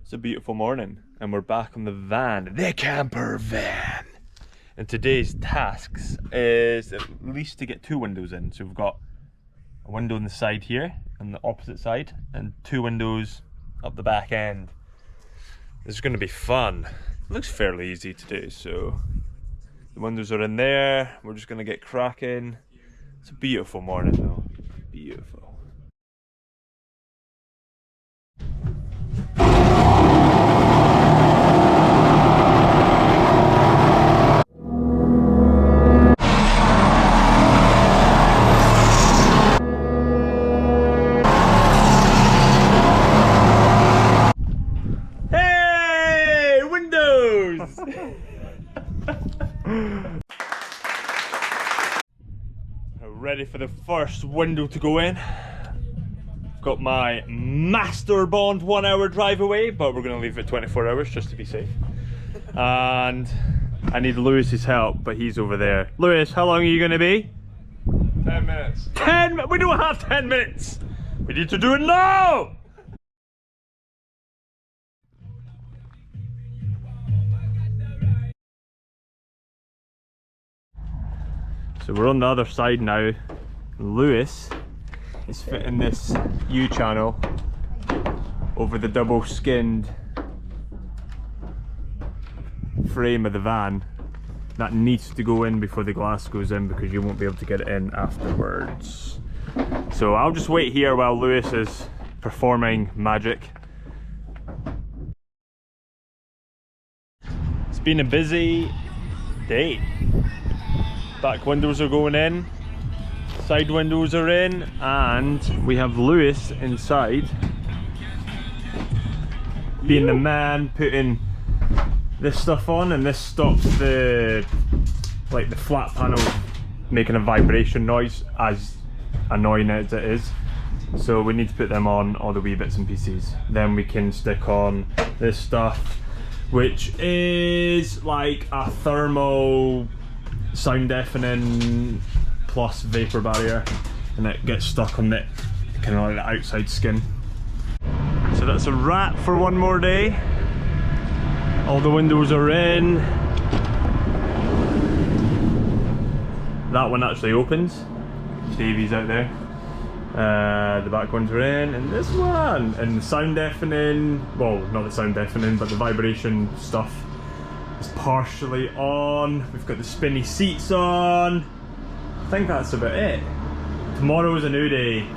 It's a beautiful morning and we're back on the van, the camper van. And today's tasks is at least to get 2 windows in. So we've got a window on the side here, on the opposite side, and 2 windows up the back end. This is going to be fun. It looks fairly easy to do, so the windows are in there. We're just going to get cracking. It's a beautiful morning though, beautiful. Ready for the first window to go in. Got my Master Bond 1 hour drive away, but we're gonna leave it 24 hours just to be safe. And I need Lewis's help, but he's over there. Lewis, how long are you gonna be? 10 minutes. 10? We don't have 10 minutes. We need to do it now. So we're on the other side now. Lewis is fitting this U-channel over the double skinned frame of the van. That needs to go in before the glass goes in because you won't be able to get it in afterwards. So I'll just wait here while Lewis is performing magic. It's been a busy day. Back windows are going in, side windows are in, and we have Lewis inside being the man putting this stuff on, and this stops the flat panel making a vibration noise, as annoying as it is. So we need to put them on, all the wee bits and pieces. Then we can stick on this stuff, which is like a thermal sound deafening plus vapor barrier, and it gets stuck on the kind of like the outside skin. So that's a wrap for one more day. All the windows are in. That one actually opens. Davey's out there. The back ones are in, and this one, and the sound deafening, well, not the sound deafening, but the vibration stuff is partially on. We've got the spinny seats on. I think that's about it. Tomorrow's a new day.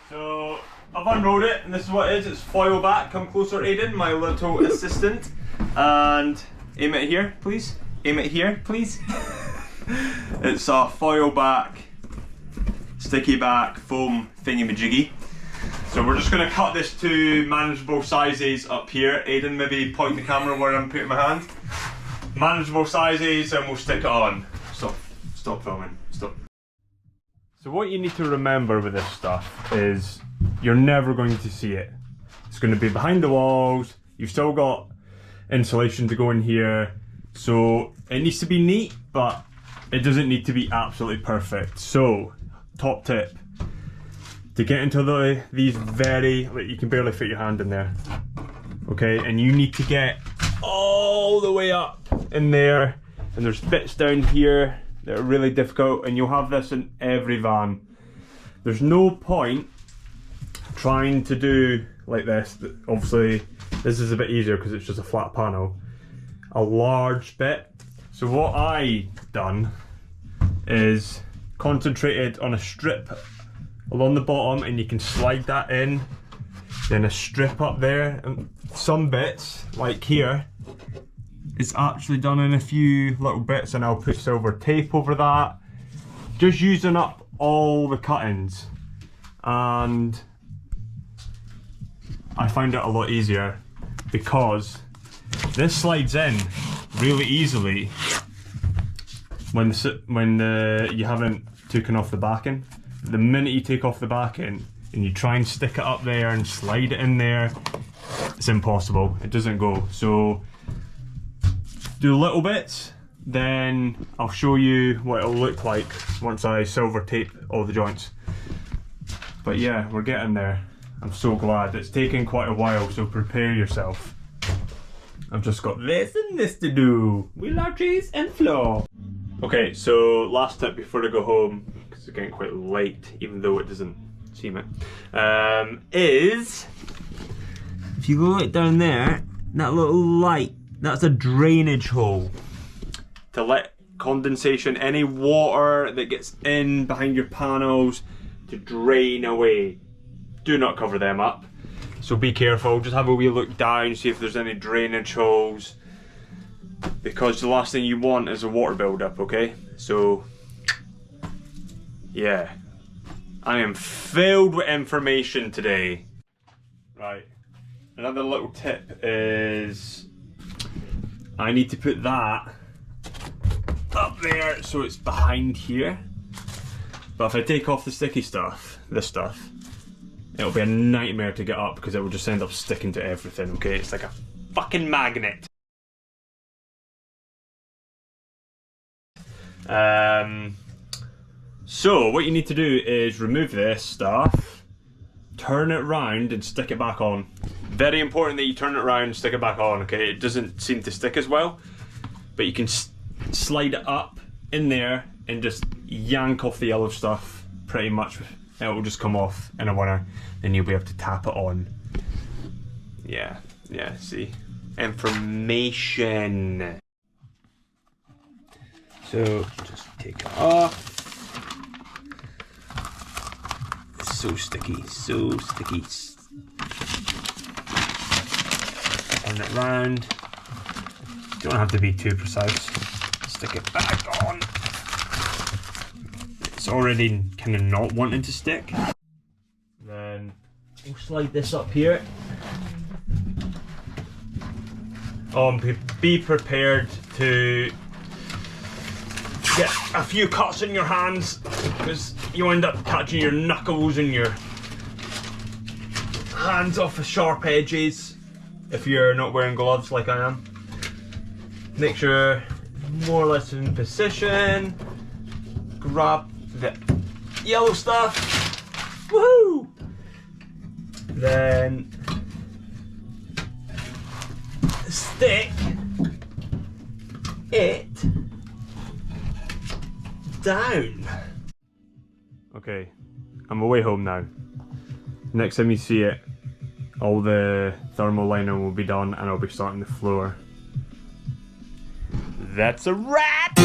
So I've unrolled it, and this is what it is. It's foil back. Come closer, Aiden, my little assistant. And aim it here, please. Aim it here, please. It's a foil back, sticky back, foam thingy-majiggy. So we're just going to cut this to manageable sizes up here. Aiden, maybe point the camera where I'm putting my hand. Manageable sizes, and we'll stick it on. Stop filming, stop. So what you need to remember with this stuff is you're never going to see it. It's going to be behind the walls. You've still got insulation to go in here. So it needs to be neat, but it doesn't need to be absolutely perfect. So, top tip. To get into these very, like, you can barely fit your hand in there, okay? And you need to get all the way up in there, and there's bits down here that are really difficult, and you'll have this in every van. There's no point trying to do like this. Obviously, this is a bit easier because it's just a flat panel. A large bit. So what I done is concentrated on a strip along the bottom, and you can slide that in, then a strip up there, and some bits like here it's actually done in a few little bits, and I'll put silver tape over that, just using up all the cuttings. And I found it a lot easier because this slides in really easily when you haven't taken off the backing. The minute you take off the backing and you try and stick it up there and slide it in there, it's impossible. It doesn't go. So do little bits, then I'll show you what it'll look like once I silver tape all the joints. But yeah, we're getting there. I'm so glad. It's taken quite a while, so prepare yourself. I've just got this and this to do. Wheel arches and floor. Okay, so last tip before I go home, because it's getting quite late, even though it doesn't seem it, is if you look down there, that little light, that's a drainage hole to let condensation, any water that gets in behind your panels, to drain away. Do not cover them up. So be careful, just have a wee look down, see if there's any drainage holes, because the last thing you want is a water build-up, okay? So, yeah. I am filled with information today. Right, another little tip is I need to put that up there so it's behind here. But if I take off the sticky stuff, this stuff, it'll be a nightmare to get up because it will just end up sticking to everything, okay? It's like a fucking magnet. So what you need to do is remove this stuff, turn it round and stick it back on. Very important that you turn it round and stick it back on, okay? It doesn't seem to stick as well, but you can slide it up in there and just yank off the yellow stuff pretty much. It will just come off in a winner, then you'll be able to tap it on. Yeah, see? Information. So, just take it off. It's so sticky, so sticky. Turn it round. Don't have to be too precise. Stick it back on. It's already kind of not wanting to stick. Then we'll slide this up here. Be prepared to get a few cuts in your hands because you end up catching your knuckles and your hands off the sharp edges if you're not wearing gloves like I am. Make sure more or less in position. Grab the yellow stuff. Woohoo! Then stick it down. Okay, I'm away home now. Next time you see it, all the thermal lining will be done and I'll be starting the floor. That's a wrap!